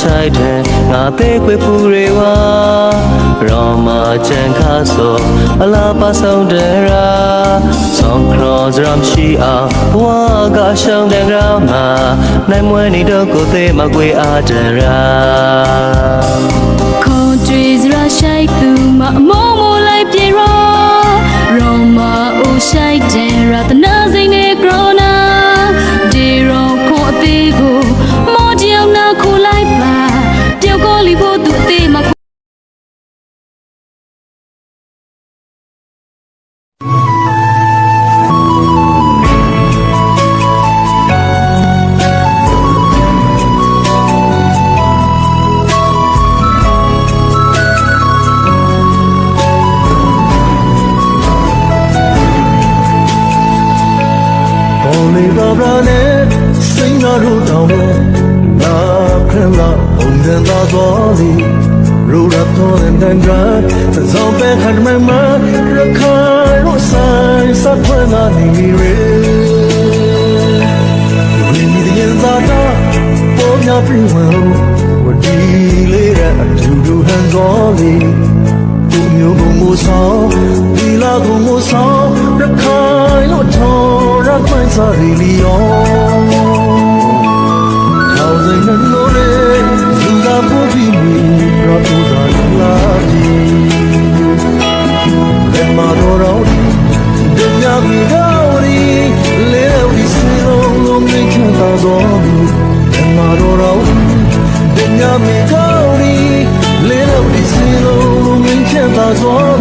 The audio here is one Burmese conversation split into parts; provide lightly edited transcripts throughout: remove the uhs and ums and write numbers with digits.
ဆိုင်တဲ့ငါသေးခွေပူတွေဝါရောမချန်ခါဆိုအလားပါဆောင်တဲ့ရာဆောင်ခရောစရမ်ရှိအောင်ဘဝကရှောင်းတဲ့ရာမှာနိုင်မွေးနေတော့ကိုသေးမကွေအားတရာခေါ်ကြွေစရာရှိုက်သူမအမုံမလိုက်ပြေရောမအိုရှိုက်တဲ့ရာတနာစိန်နဲ့ကရောနာဒီရောခေါ်အသေးကိုမောကြောင်နာခိုးလိုက်ပါတယောက်ကိုလီဖို့သူအသေးမလေးပါပါနဲ့စိတ်နာတို့တောင်းနဲ့လာခရလာဘုံစံသာသွားစီရူရတော်တဲ့တန်ကြသံပဲခတ်မမရခိုင်လို့ဆိုင်စခွန်းလာနေရီဝင်းဒီရင်သာတာပေါ်များပြင်းဝင်ဝဒီလေးတဲ့အတူတူဟန်တော်လေးသူမျိုးကိုမိုးဆောင်ဒီလာကိုမိုးဆောင်ရခိုင်လို့ထော်ရခွင့်စားရီလီယောထောင်စိန်နဲ့လို့လေလူသာဖို့ပြီးမီရပူသာလာဒီလက်မတော်တော်ဒုညမီတော်ရီလေဝီစီလုံးလုံးမြင်ချတာတော်လက်မတော်တော်ဒုညမီတော်ရီလေဝီစီလုံးလုံးမြင်ချတာတော်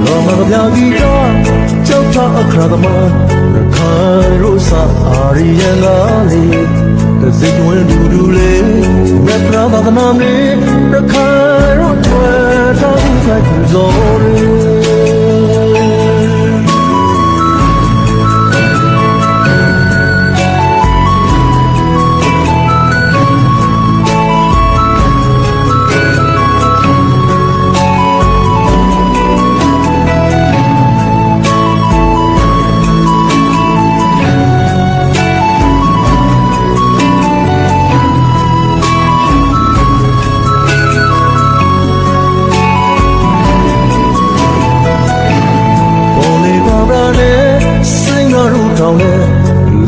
ရောမကပြာကြီးတော့ကြောက်ချအခရသမရခိုင်ရိုးစာအာရီယန်လာလီတစိတ်ဝင်ဒူဒူလေးမြတ်ရာသာသနာမေရခိုင်ရိုးထွယ်ထားပြီးခိုင်ဇော်ရီ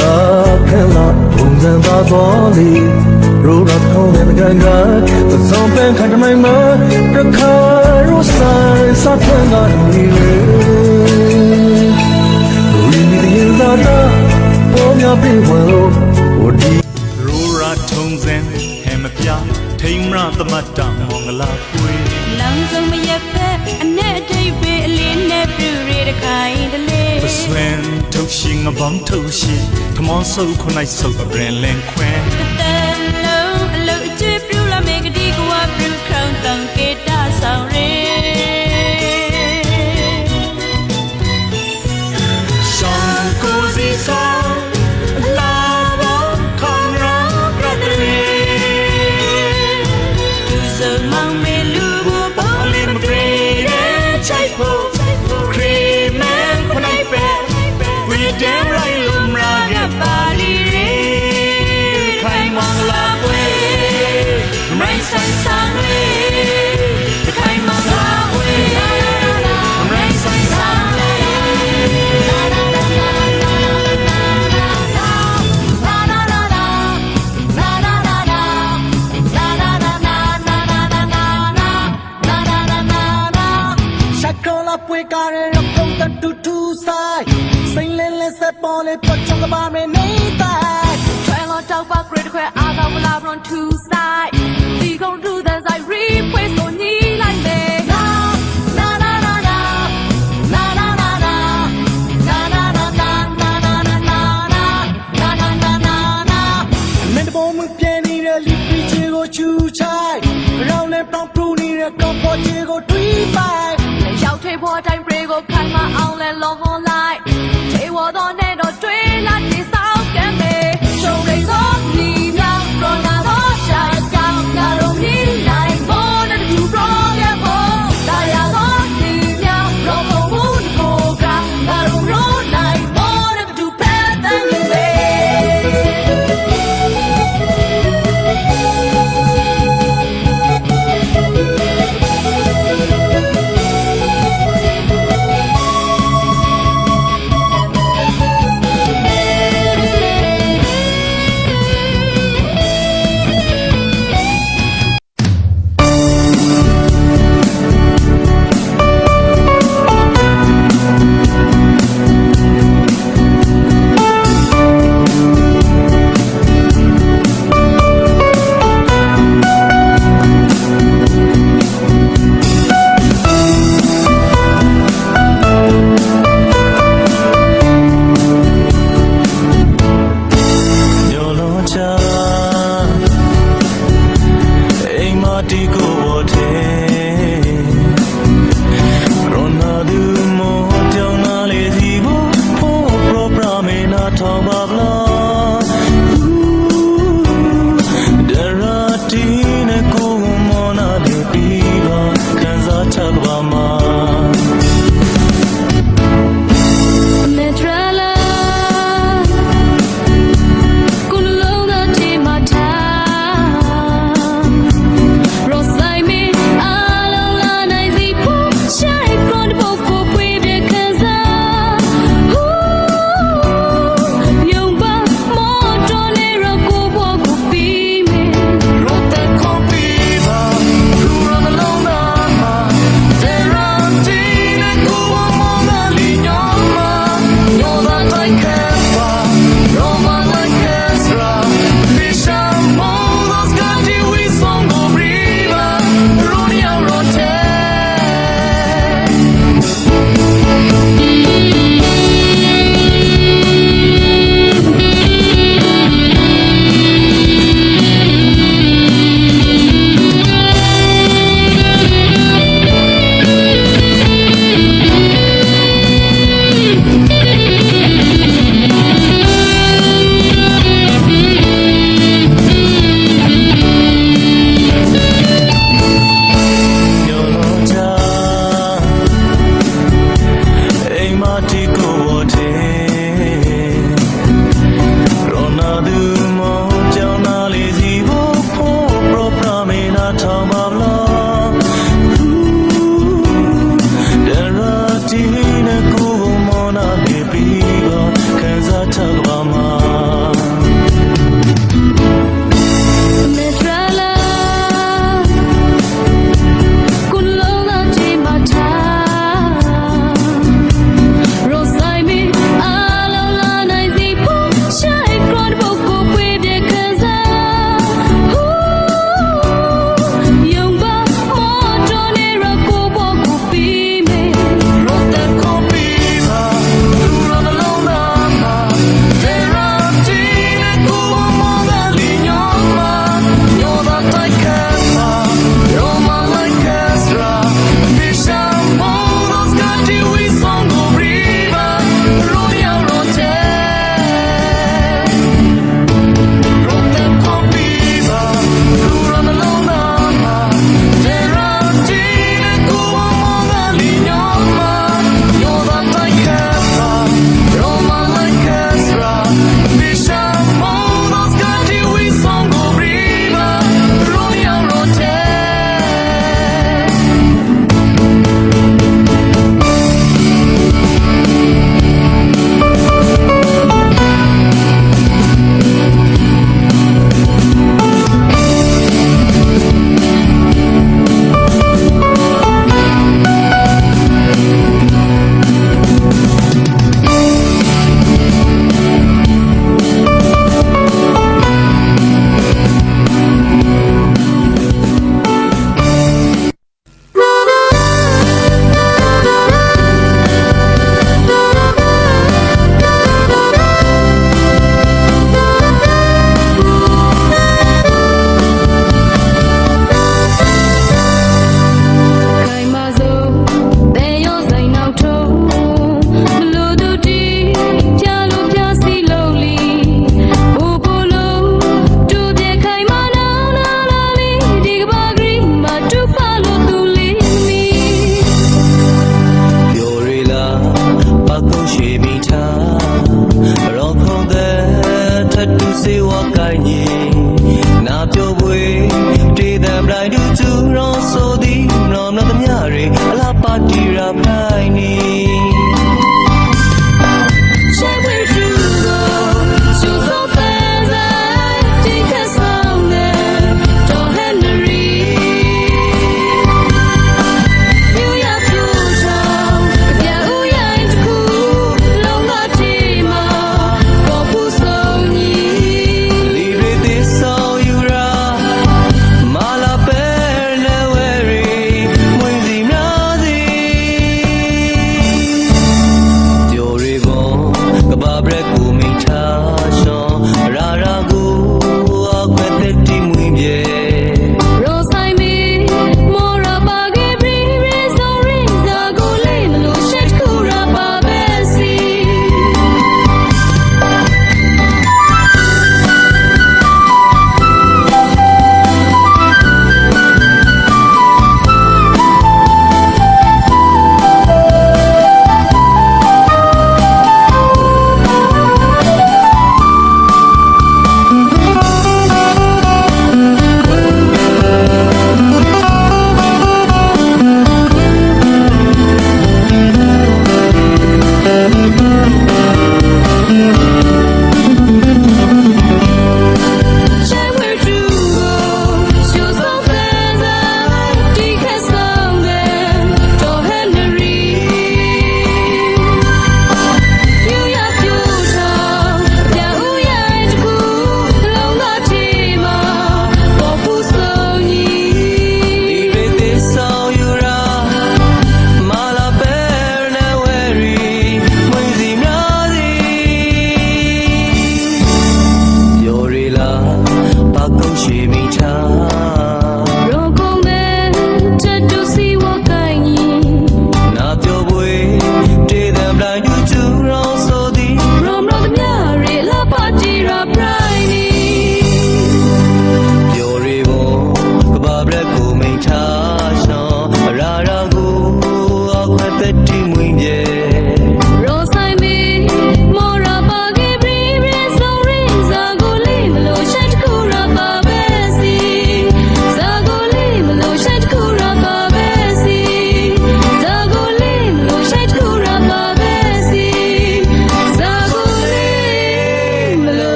လာခဲလာဘုံစံသာတော်လေးရိုးရခေါင်းနဲ့ကန်ကန်သုံးပန်းခတ်မိုင်းမတခါရိုးဆိုင်စထွန်းလာနေလေရီမီရင်သာတာပေါ်များပြေဝင်လို့ဝဒီရိုးရထုံစံဟဲမပြထိမရသမတ်တမောင်္ဂလာပွေလမ်းစုံမရက်ဖက်အနဲ့ထိပ်ပေအလေးနဲ့ပြူရတဲ့ခိုင်တလေးပစွန်ထုတ်ရှင်ငဘောင်းထုတ်ရှင်ထမောဆုပ်ခုနိုင်ဆုပ်အရင်လန်ခွဲတန်လုံးအလုတ်အကျွေးပြူလာမေကတိကွာပြူခေါင်းတန်ကေတာဆောင်ရဲရှောင်းကိုစီဆောင်လာဘောခေါင်းရောပြတ်တယ်သူစမောင်မေလူဘောပေါ်လီမပြေချိုက်ဖို့ခရီမန်ခုနိုင်ပဲဝီဒမ်ရိုင်းလုံရာကပါလီရေခိုင်မင်္ဂလာပွေမိုင်းဆိုင်ဆောင်ရေခိုင်မင်္ဂလာပွေမိုင်းဆိုင်ဆောင်ရေပွေကားရကုန်းတတူတူဆိုင်စိန်လင်းလင်းဆက်ပေါ်လေးပတ်ချောင်းကပါမနေတိုင်းထွဲလောတောက်ပါဂရစ်ခွဲအားသာမလာဘရွန်2 side ဒီကုန်တူတဲ့ဆိုင် replace ကိုညီလိုက်တယ်နာနာနာနာနာနာနာနာနာနာနာနာနာနာနာနာနာနာမင်းတို့မပြင်းနေတဲ့လီပီချီကိုချူချိုင်ရောင်းနေပေါင်းပူနေတဲ့ကော်ပေါ်ချီကိုတွေးပိုင်ရောက်ထေဖို့တိုင်းပြေကိုခိုင်မအောင်လဲလောဟွန်လိုက်ထေဝတော်နဲ့တော့တွေးလာတိစောက်ကမ်းမေရှုံးရိသောနီမြောင်ရောနာသောရှာကြောင်ငါတို့မြည်နိုင်ဖို့နဲ့တူရောရဲ့ဖို့တာယာသောနီမြောင်ရောဖို့ဘူးကိုကငါတို့ရောနိုင်ဖို့နဲ့တူဖက်တဲ့လေ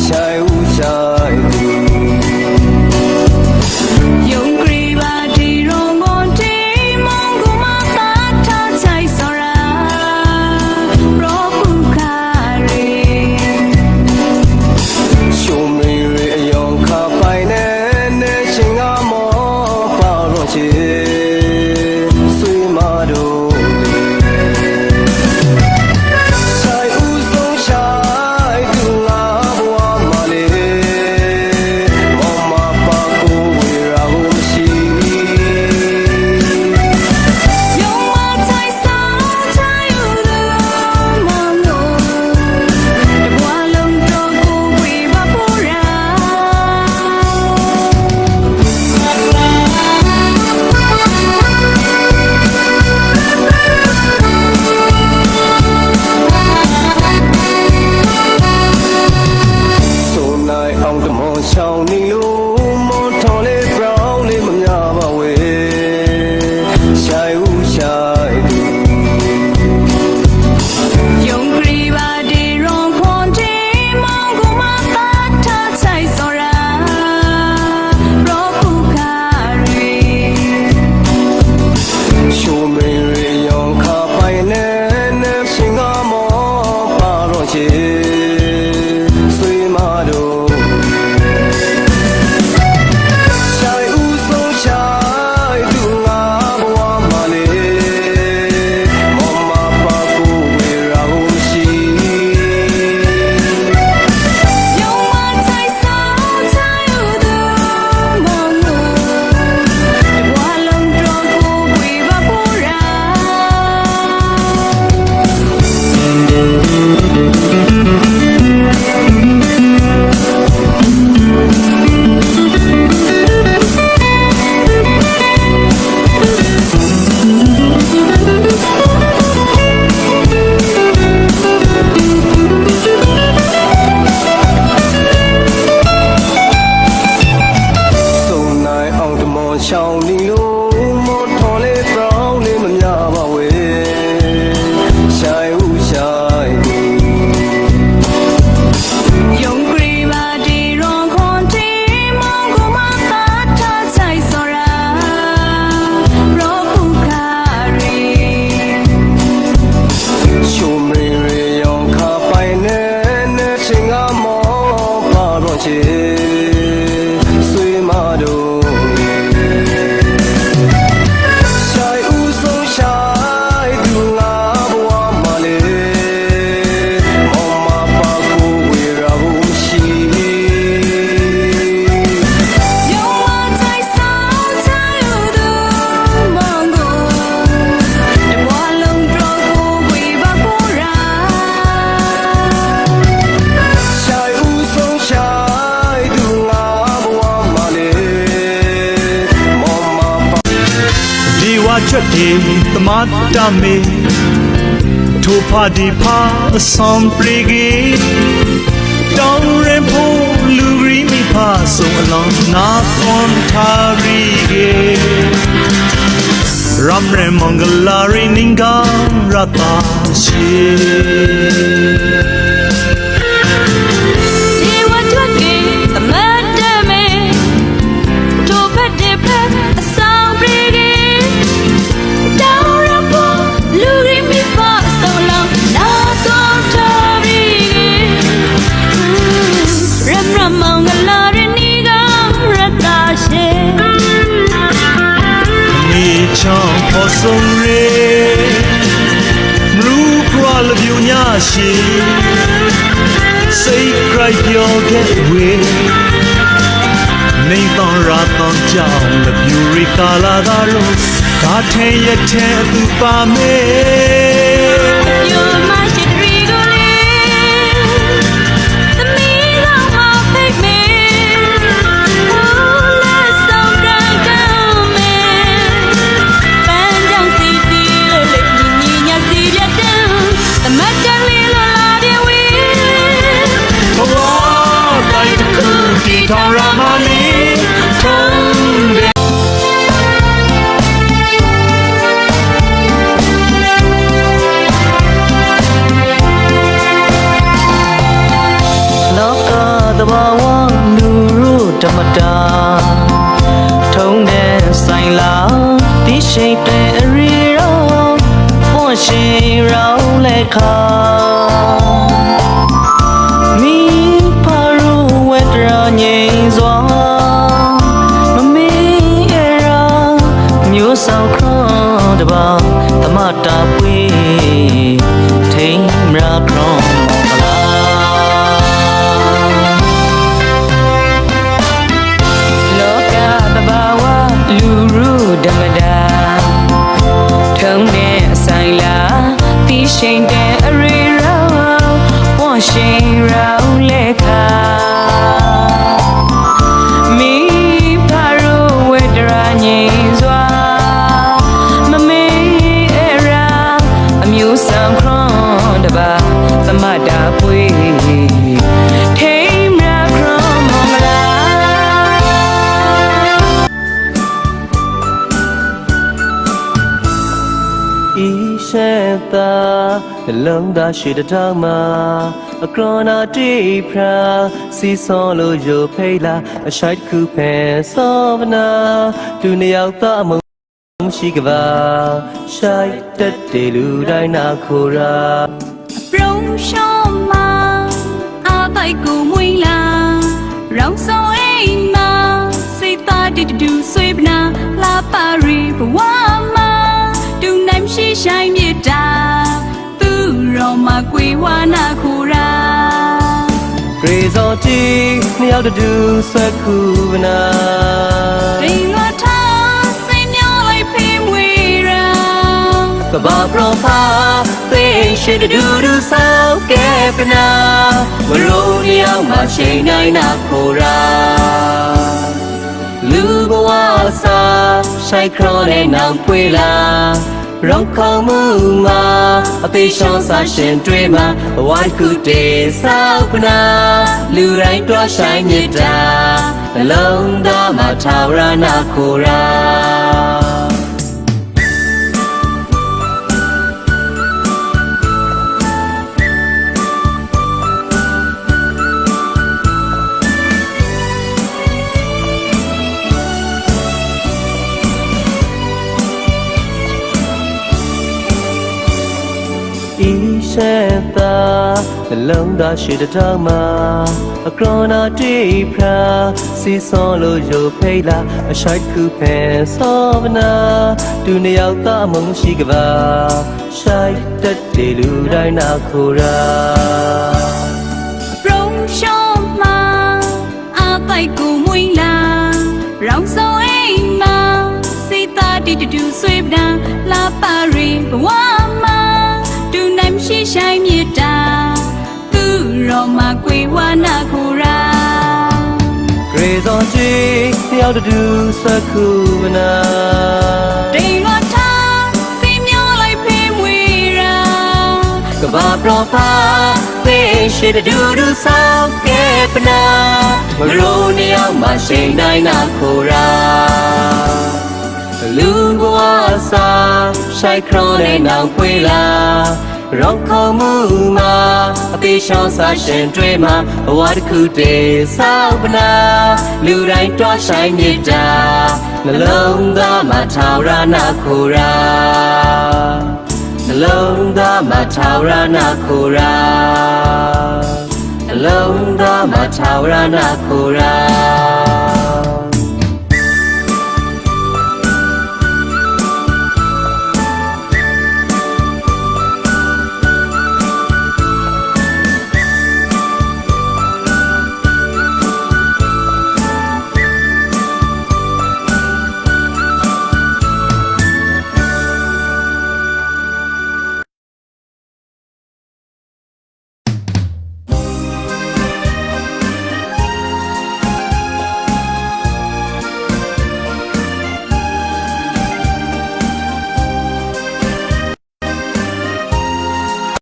ဆိုင်ဦးဆိုင်သူ ယုံကြည်ပါဒီရုံမွန်တီမုန်ကူမသာထားချိုက်စောရာရောပုခါရီ ရှုံမေရအယောင်ခပိုင်နဲ့ရှင်ကမောပါတော့ချေဆွေမတို့ဆိုင်ဦးဆုံးဆိုင်သူငါဘဝမှာလေမောင်မပါကိုဝေရာကိုမရှိ ယုံမချိုက်စားချာယူလို့မောင်လို့တဘွားလုံးတော့ကိုဝေပါဖို့ရာ ဆိုနိုင်အောင်တမောချောင်းနေလို့မောထော်လေးပြောင်းလေးမများပါဝေဆိုင်ဦးဆိုင်သူ ယုံကြည်ပါဒီရုံခွန်တီမောင်ကူမသာထားချိုက်စောရာရောပုခါရီ ရှုံမေရယောင်ခပိုင်နဲ့ရှင်ကမောပါတော့ချေဆွေမတို့ဆိုင်ဦးဆုံးဆိုင်သူငါဘဝမှာလေမောင်မပါကိုဝေရာကိုမရှိ ယုံမချိုက်စားချာယူလို့မောင်လို့တဘွားလုံးတော့ကိုဝေပါဖို့ရာ စုံနိုင်အောင်တမောချောင်းနေလို့မောထော်လေးပြောင်းလေးမများပါဝေဆိုင်ဦးဆိုင်သူ ယုံကြည်ပါဒီရုံခွန်တီမောင်ကူမသာထားချိုက်စောရာရောပုခါရီ ရှုံမေရယောင်ခပိုင်နဲ့ရှင်ကမောပါတော့ချေဆွေမတို့ဆိုင်ဦးဆုံးဆိုင်သူငါဘဝမှာလေမောင်မပါကိုဝေရာကိုမရှိ ယုံမချိုက်စားချာယူလို့မောင်ကိုတဘွားလုံးတော့ကိုဝေပါဖို့ရာ ဆိုင်ဦးဆုံးဆိုင်သူငါဘဝမှာလေမောင်မပါ ဒီဝါချက်ဒီတမတမေထိုဖာဒီဖာအဆောင်ပရိဂီတောင်းရင်ဖို့လူရီမီဖာဆုံးအလောင်းနာကွန်ထာရီဂေရမ်ရဲမင်္ဂလာရီနင်္ဂရတာရှိ ဒီဝတ်ထွက်ကေသမတ်တမေတို့ဖက်တဲ့ဖက်အဆောင်ပြေကေတောင်းရဖို့လူရီမီပါဆုံးလောင်းနာတော့ထားပြီးကေရမမောင်ကလာရနီကရတာရှေ မြေချောင်းပေါ်ဆုံးရေမလူခွာလပြူညာရှိစိတ်ကြိုက်ပြောခဲ့ဝေနေတော်ရာတောင်းကြောင်လပြူရီကာလာသာလို့ဒါထဲရထဲသူပါမေ You're my Rodrigo. The meat of my fake man. Oh, let's stop right down, man. Ban down, see, feel it. Niña, see, ya down. The matter, little, love you will. ဘဝတိုင်းတစ်ခုတည်ထောင်ရမလေးထုံးတဲ့ လောက ဘာဝလူရုဓမ္မတာထုံးတဲ့ဆိုင်လာဒီရှိတ်တဲ့အရီရောပွန်ရှိရောင်းလက်ခါမိဖရူဝဲတရာငိမ့်စွာမမင်းအရာမျိုးဆောင်ခရတပါသမတာပွေထိန်မရာခရမလာလောကတဘာဝလူရုဓမ္မတာထုံးတဲ့ဆိုင်လာတီးရှိန်တဲ့အရီရောပွန်ရှိရောင်းလက်ခါမိဖရူဝဲတရာငိမ့်စွာမမေအရာအမျိုးဆောင်ခရတပါသမတာပွေထိန်မရာခရမမလာဤရှေတာလုံတာရှိတထောင်မှာအကရောနာတိဖရာစီစောလို့ယိုဖိလာအရှိုက်ခုဖဲစောဗနာသူနှစ်ယောက်သားမုံရှိကပါရှိုက်တက်တယ်လူတိုင်းနာခိုရာ ပရုံရှောင်းမအပိုက်ကိုမွေးလာရောင်စုံအိမ်မှာစိတ်သားတတူဆွေးပနာလာပါရီဘဝမှာတူနိုင်ရှိဆိုင်မြတ်တာသူရောမကွေဝါနာခိုရာ ဂရေဇောတီနှစ်ယောက်တူဆွဲခုဗနာ ရိမ်ဝထားစိတ်မျောလိုက်ဖေးမွေရာ ကဘာပရောဖာသိရှိတူတူဆောက်ကဲပနာမရိုးနှစ်ယောက်မှချိန်နိုင်နာခိုရာလူဘဝစာရှိုက်ခရောနဲ့နောင်ပွေလာရောင်းခေါမှုမှာအသေးရှောင်းစာရှင်တွေမှာဝိုင်းကူတေဆောက်ပနာလူတိုင်းတွားဆိုင်မြတ်တာအလုံးသားမှာထာဝရနာခိုရာ ဤရှေတာလုံတာရှိတထောင်မှာအကရောနာတိဖရာစီစောလို့ယိုဖိလာအရှိုက်ခုဖဲစောဗနာသူနှစ်ယောက်သားမုံရှိကပါရှိုက်တက်တယ်လူတိုင်းနာခိုရာ ပရုံရှောင်းမအပိုက်ကိုမွေးလာရောင်စုံအိမ်မှာစိတ်သားတတူဆွေးပနာလာပါရီဘဝမှာတူနိုင်ရှိဆိုင်မြတ်တာသူရောမကွေဝါနာခိုရာ ဂရေဇောတီနှစ်ယောက်တူဆွဲခုဗနာ ရိမ်ဝထားစိတ်မျောလိုက်ဖေးမွေရာ ကဘာပရောဖာသိရှိတူတူဆောက်ကဲပနာမရိုးနှစ်ယောက်မှချိန်နိုင်နာခိုရာလူဘဝစာရှိုက်ခရောနဲ့နောင်ပွေလာရောင်းခေါမှုမှာအသေးရှောင်းစာရှင်တွေမှာဘဝတစ်ခုတည်းဆောက်ပနာလူတိုင်းတွားဆိုင်မြတ်တာနှလုံးသားမှာထာဝရနာခိုရာနှလုံးသားမှာထာဝရနာခိုရာနှလုံးသားမှာထာဝရနာခိုရာ